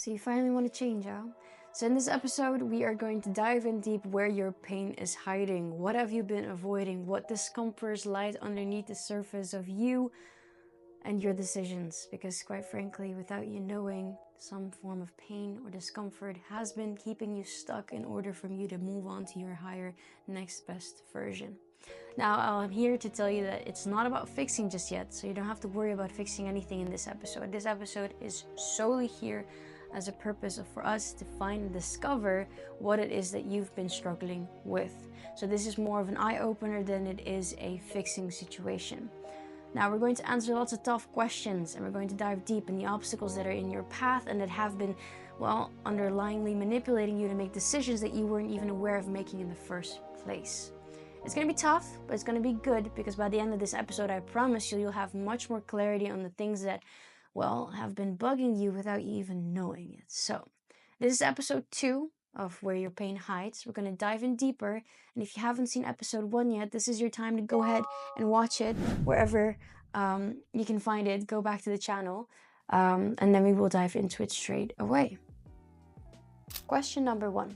So you finally want to change, huh? So in this episode, we are going to dive in deep where your pain is hiding. What have you been avoiding? What discomforts lies underneath the surface of you and your decisions? Because quite frankly, without you knowing, some form of pain or discomfort has been keeping you stuck in order for you to move on to your higher next best version. Now, I'm here to tell you that it's not about fixing just yet, so you don't have to worry about fixing anything in this episode. This episode is solely here as a purpose for us to find and discover what it is that you've been struggling with. So this is more of an eye-opener than it is a fixing situation. Now we're going to answer lots of tough questions, and we're going to dive deep in the obstacles that are in your path and that have been, well, underlyingly manipulating you to make decisions that you weren't even aware of making in the first place. It's going to be tough, but it's going to be good, because by the end of this episode, I promise you'll have much more clarity on the things that, well, have been bugging you without you even knowing it. So this is episode 2 of Where Your Pain Hides. We're going to dive in deeper, and if you haven't seen episode 1 yet, this is your time to go ahead and watch it wherever you can find it. Go back to the channel, and then we will dive into it straight away. Question number 1.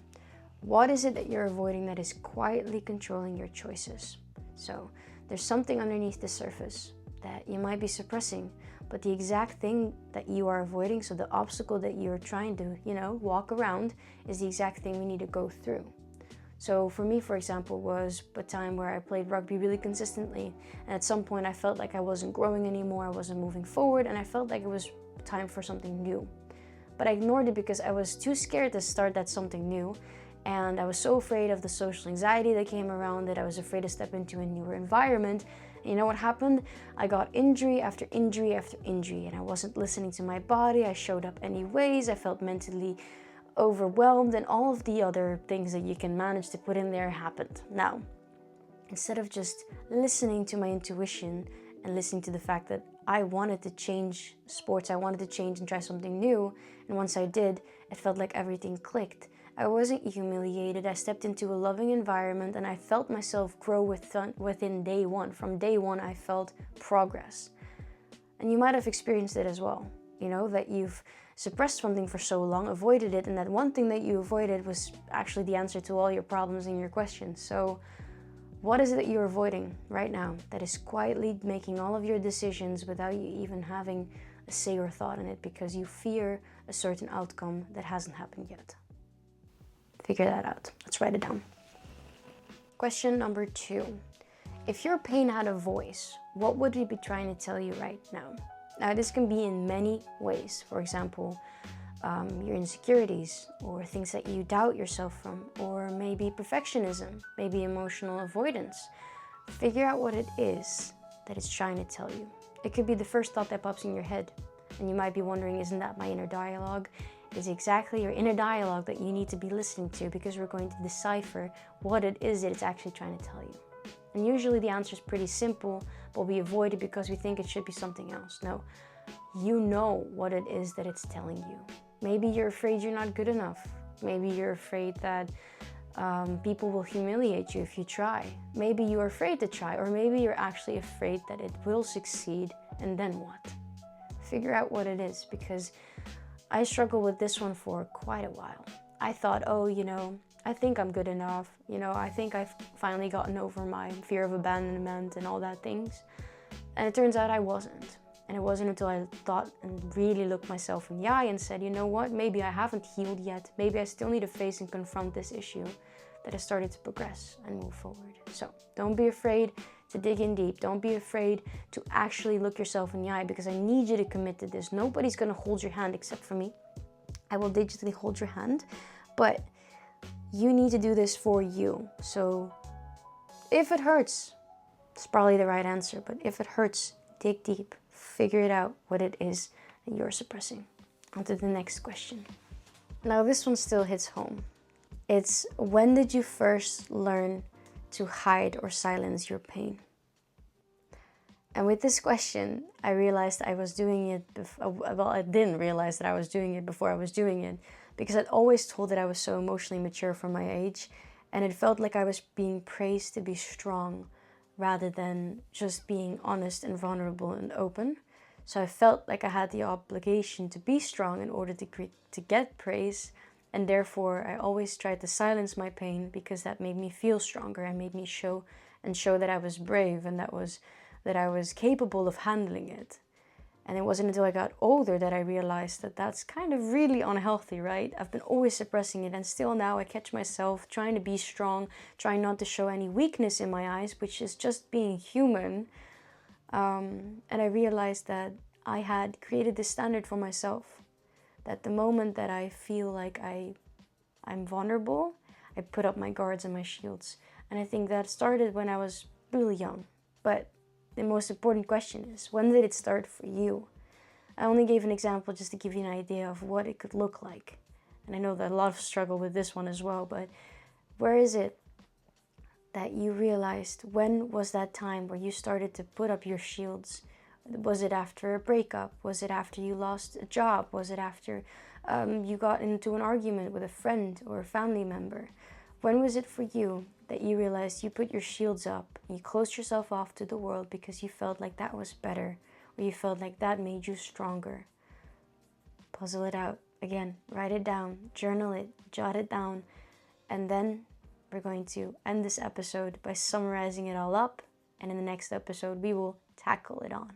What is it that you're avoiding that is quietly controlling your choices? So there's something underneath the surface that you might be suppressing, but the exact thing that you are avoiding, so the obstacle that you're trying to, walk around, is the exact thing we need to go through. So for me, for example, was a time where I played rugby really consistently, and at some point I felt like I wasn't growing anymore, I wasn't moving forward, and I felt like it was time for something new. But I ignored it because I was too scared to start that something new. And I was so afraid of the social anxiety that came around it. I was afraid to step into a newer environment. And you know what happened? I got injury after injury after injury, and I wasn't listening to my body. I showed up anyways. I felt mentally overwhelmed, and all of the other things that you can manage to put in there happened. Now, instead of just listening to my intuition and listening to the fact that I wanted to change sports, I wanted to change and try something new, and once I did, it felt like everything clicked. I wasn't humiliated. I stepped into a loving environment, and I felt myself grow within day one. From day one, I felt progress. And you might have experienced it as well. That you've suppressed something for so long, avoided it, and that one thing that you avoided was actually the answer to all your problems and your questions. So what is it that you're avoiding right now that is quietly making all of your decisions without you even having a say or thought in it, because you fear a certain outcome that hasn't happened yet? Figure that out. Let's write it down. Question number 2. If your pain had a voice, what would it be trying to tell you right now? Now, this can be in many ways. For example, your insecurities, or things that you doubt yourself from, or maybe perfectionism, maybe emotional avoidance. Figure out what it is that it's trying to tell you. It could be the first thought that pops in your head, and you might be wondering, isn't that my inner dialogue? Is exactly your inner dialogue that you need to be listening to, because we're going to decipher what it is that it's actually trying to tell you. And usually the answer is pretty simple, but we avoid it because we think it should be something else. No, you know what it is that it's telling you. Maybe you're afraid you're not good enough. Maybe you're afraid that people will humiliate you if you try. Maybe you're afraid to try, or maybe you're actually afraid that it will succeed, and then what? Figure out what it is, because I struggled with this one for quite a while. I thought, I think I'm good enough. I think I've finally gotten over my fear of abandonment and all that things. And it turns out I wasn't. And it wasn't until I thought and really looked myself in the eye and said, you know what, maybe I haven't healed yet. Maybe I still need to face and confront this issue, that I started to progress and move forward. So don't be afraid to dig in deep. Don't be afraid to actually look yourself in the eye, because I need you to commit to this. Nobody's going to hold your hand except for me. I will digitally hold your hand, but you need to do this for you. So if it hurts, it's probably the right answer, but if it hurts, dig deep. Figure it out what it is that you're suppressing. On to the next question. Now this one still hits home. It's, when did you first learn to hide or silence your pain? And with this question, I realized I was doing it I didn't realize that I was doing it before I was doing it, because I'd always told that I was so emotionally mature for my age, and it felt like I was being praised to be strong rather than just being honest and vulnerable and open. So I felt like I had the obligation to be strong in order to get praise. And therefore, I always tried to silence my pain because that made me feel stronger and made me show that I was brave and that I was capable of handling it. And it wasn't until I got older that I realized that that's kind of really unhealthy, right? I've been always suppressing it, and still now I catch myself trying to be strong, trying not to show any weakness in my eyes, which is just being human. And I realized that I had created this standard for myself, that the moment that I feel like I'm vulnerable, I put up my guards and my shields. And I think that started when I was really young. But the most important question is, when did it start for you? I only gave an example just to give you an idea of what it could look like. And I know that a lot of struggle with this one as well, but where is it that you realized, when was that time where you started to put up your shields? Was it after a breakup? Was it after you lost a job? Was it after you got into an argument with a friend or a family member? When was it for you that you realized you put your shields up and you closed yourself off to the world because you felt like that was better, or you felt like that made you stronger? Puzzle it out. Again, write it down, journal it, jot it down, and then we're going to end this episode by summarizing it all up, and in the next episode we will tackle it on.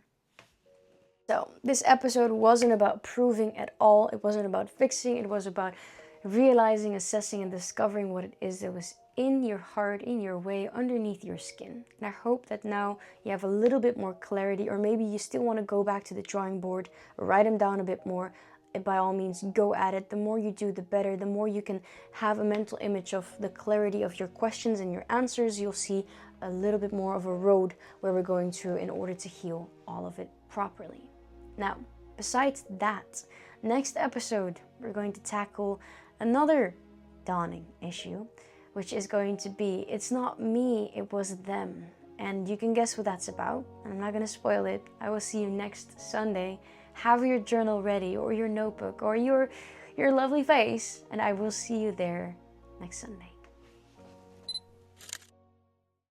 So this episode wasn't about proving at all. It wasn't about fixing. It was about realizing, assessing, and discovering what it is that was in your heart, in your way, underneath your skin. And I hope that now you have a little bit more clarity, or maybe you still want to go back to the drawing board, write them down a bit more. And by all means, go at it. The more you do, the better. The more you can have a mental image of the clarity of your questions and your answers, you'll see a little bit more of a road where we're going through in order to heal all of it properly. Now, besides that, next episode, we're going to tackle another dawning issue, which is going to be, it's not me, it was them. And you can guess what that's about. I'm not going to spoil it. I will see you next Sunday. Have your journal ready, or your notebook, or your lovely face, and I will see you there next Sunday.